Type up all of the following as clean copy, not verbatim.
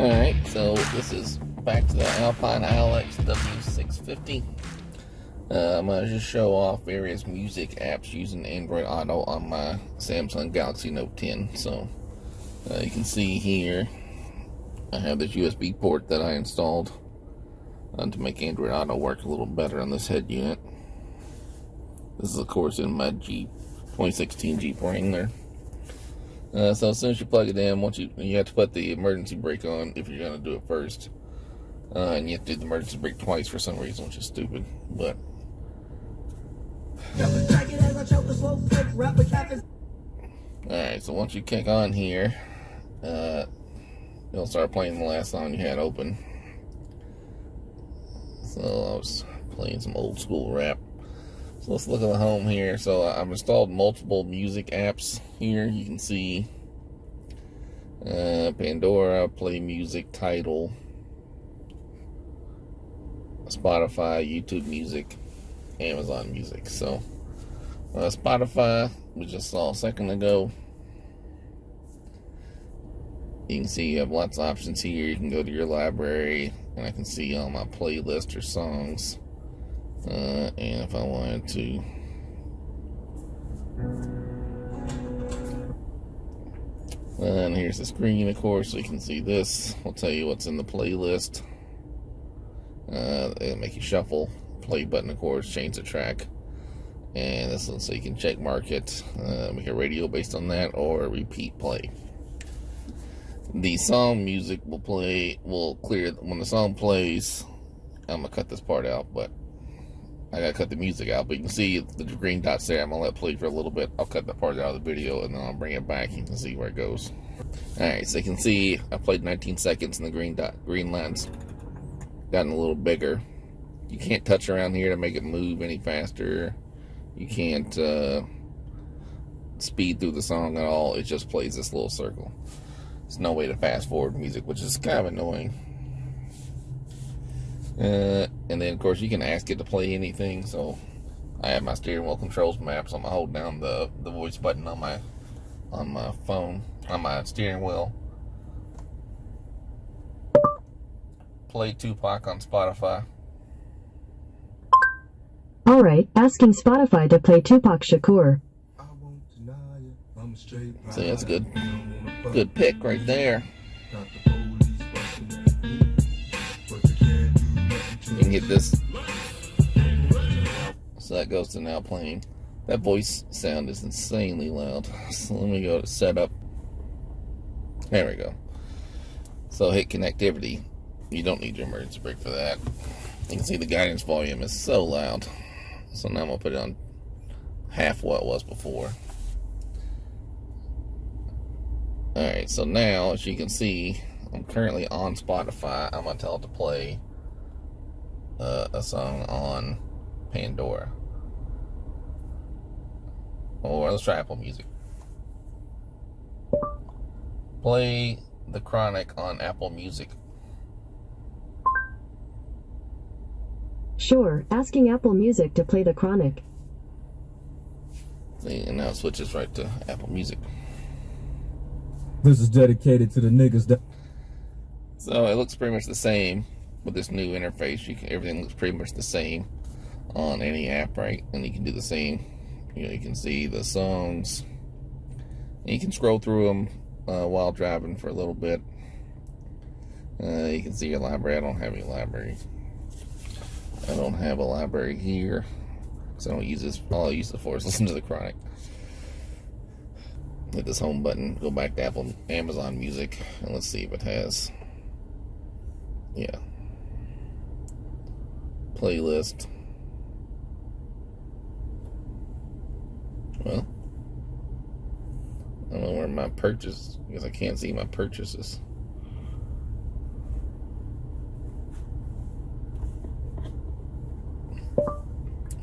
Alright, so this is back to the Alpine iLX-W650. I'm going to just show off various music apps using Android Auto on my Samsung Galaxy Note 10. So you can see here I have this USB port that I installed to make Android Auto work a little better on this head unit. This is of course in my 2016 Jeep Wrangler. So as soon as you plug it in, you have to put the emergency brake on if you're going to do it first. And you have to do the emergency brake twice for some reason, which is stupid. But alright, so once you kick on here, it'll start playing the last song you had open. So I was playing some old school rap. So let's look at the home here. So I've installed multiple music apps here. You can see Pandora, Play Music, Tidal, Spotify, YouTube Music, Amazon Music. So Spotify, we just saw a second ago. You can see you have lots of options here. You can go to your library, and I can see all my playlist or songs. And if I wanted to and here's the screen, of course, so you can see this. I'll tell you what's in the playlist. It'll make you shuffle. Play button, of course, change the track. And this one, so you can check mark it, make a radio based on that, or repeat play. The song music will clear when the song plays. I'm gonna cut this part out, but I gotta cut the music out. But you can see the green dots there. I'm gonna let it play for a little bit. I'll cut that part out of the video and then I'll bring it back. You can see where it goes. Alright, so you can see I played 19 seconds and the green line's gotten a little bigger. You can't touch around here to make it move any faster. You can't speed through the song at all. It just plays this little circle. There's no way to fast forward music, which is kind of annoying. And then of course you can ask it to play anything. So I have my steering wheel controls maps. I'm gonna hold down the voice button on my phone, on my steering wheel. Play Tupac on Spotify. Alright, asking Spotify to play Tupac Shakur. See, that's a good pick right there. You can hit this. So that goes to now playing. That voice sound is insanely loud. So let me go to setup. There we go. So hit connectivity. You don't need your emergency brake for that. You can see the guidance volume is so loud. So now I'm going to put it on half what it was before. Alright, so now as you can see, I'm currently on Spotify. I'm going to tell it to play a song on Pandora. Or let's try Apple Music. Play The Chronic on Apple Music. Sure, asking Apple Music to play The Chronic. See, and now it switches right to Apple Music. This is dedicated to the niggas that... So it looks pretty much the same with this new interface. Everything looks pretty much the same on any app, right? And you can do the same. You can see the songs. And you can scroll through them while driving for a little bit. You can see your library. I don't have any library. I don't have a library here because I don't use this. All I use it for is listen to the Chronic. Hit this home button, go back to Amazon Music, and let's see if it has. Yeah. Playlist. Well, I don't know where my purchase, because I can't see my purchases.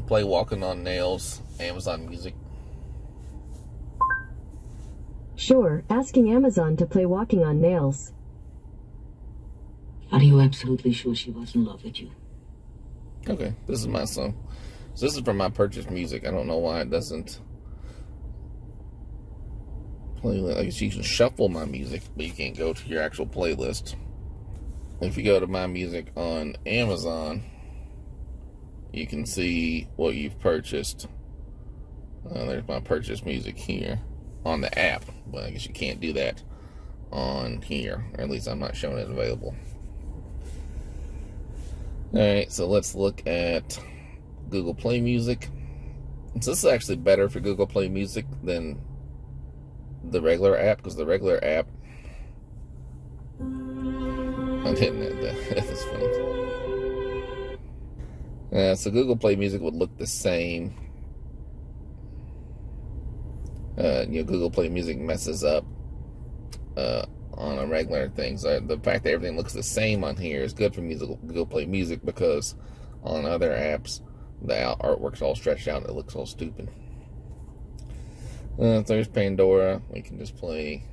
Play Walking on Nails, Amazon Music. Sure, asking Amazon to play Walking on Nails. Are you absolutely sure she was in love with you? Okay, this is my song. So this is from my purchased music. I don't know why it doesn't playlist. I guess you can shuffle my music, but you can't go to your actual playlist. if you go to My Music on Amazon, you can see what you've purchased. There's my purchase music here on the app, but I guess you can't do that on here, or at least I'm not showing it available. Alright, so let's look at Google Play Music. So this is actually better for Google Play Music than the regular app, because the regular app, I didn't add that. That's funny. So Google Play Music would look the same. Google Play Music messes up on a regular thing. So the fact that everything looks the same on here is good for Google Play Music, because on other apps, the artwork's all stretched out and it looks all stupid. There's Pandora. We can just play.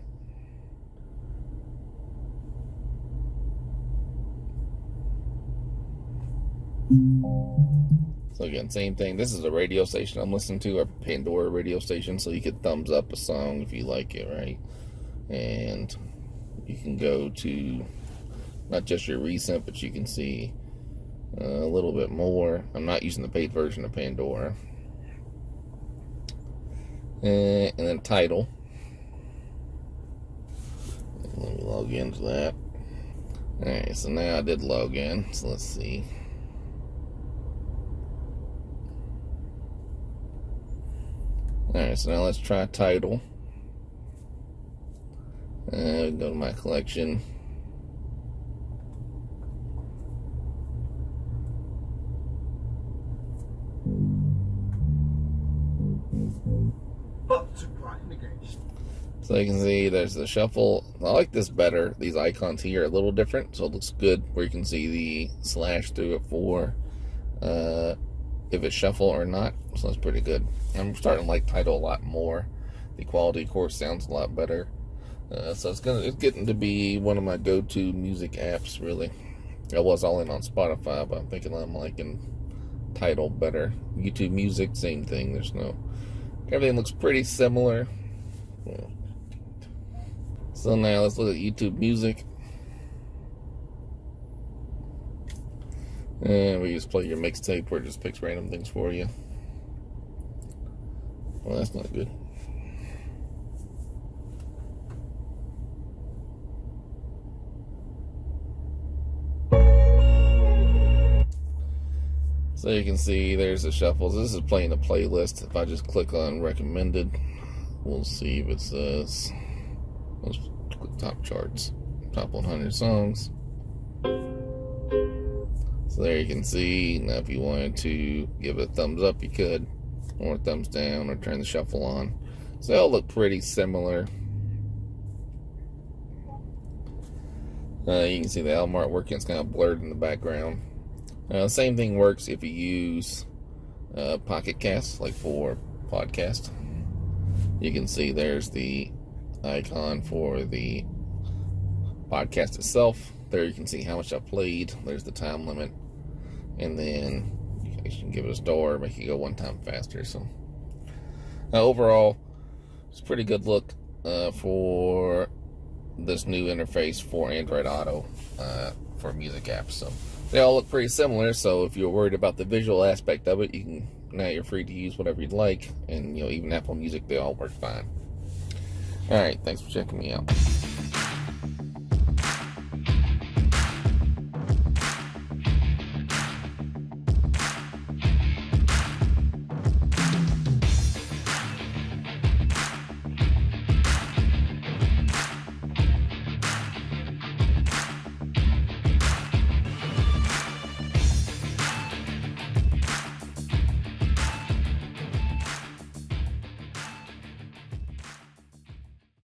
So again, same thing. This is a radio station I'm listening to, a Pandora radio station, so you could thumbs up a song if you like it, right? And you can go to not just your recent, but you can see a little bit more. I'm not using the paid version of Pandora. And then Tidal. Let me log into that. Alright, so now I did log in, so let's see. Alright, so now let's try Tidal. Go to my collection. So you can see there's the shuffle. I like this better. These icons here are a little different, so it looks good where you can see the slash through it for if it's shuffle or not. So that's pretty good. I'm starting to like Tidal a lot more. The quality, of course, sounds a lot better. So it's getting to be one of my go-to music apps, really. I was all in on Spotify, but I'm thinking I'm liking Tidal better. YouTube Music, same thing. Everything looks pretty similar. So now let's look at YouTube Music. And we just play your mixtape where it just picks random things for you. Well, that's not good. So you can see there's the shuffles. This is playing a playlist. If I just click on recommended, we'll see if it says, let's click top charts, top 100 songs. So there you can see. Now if you wanted to give it a thumbs up, you could, or a thumbs down, or turn the shuffle on. So they all look pretty similar. You can see the album artwork, it's kind of blurred in the background. Same thing works if you use Pocket Cast, like for podcast. You can see there's the icon for the podcast itself. There you can see how much I played. There's the time limit. And then you can give it a star, make it go one time faster. So overall, it's a pretty good look for this new interface for Android Auto for music apps. So they all look pretty similar. So if you're worried about the visual aspect of it, now you're free to use whatever you'd like. And even Apple Music, they all work fine. All right, thanks for checking me out.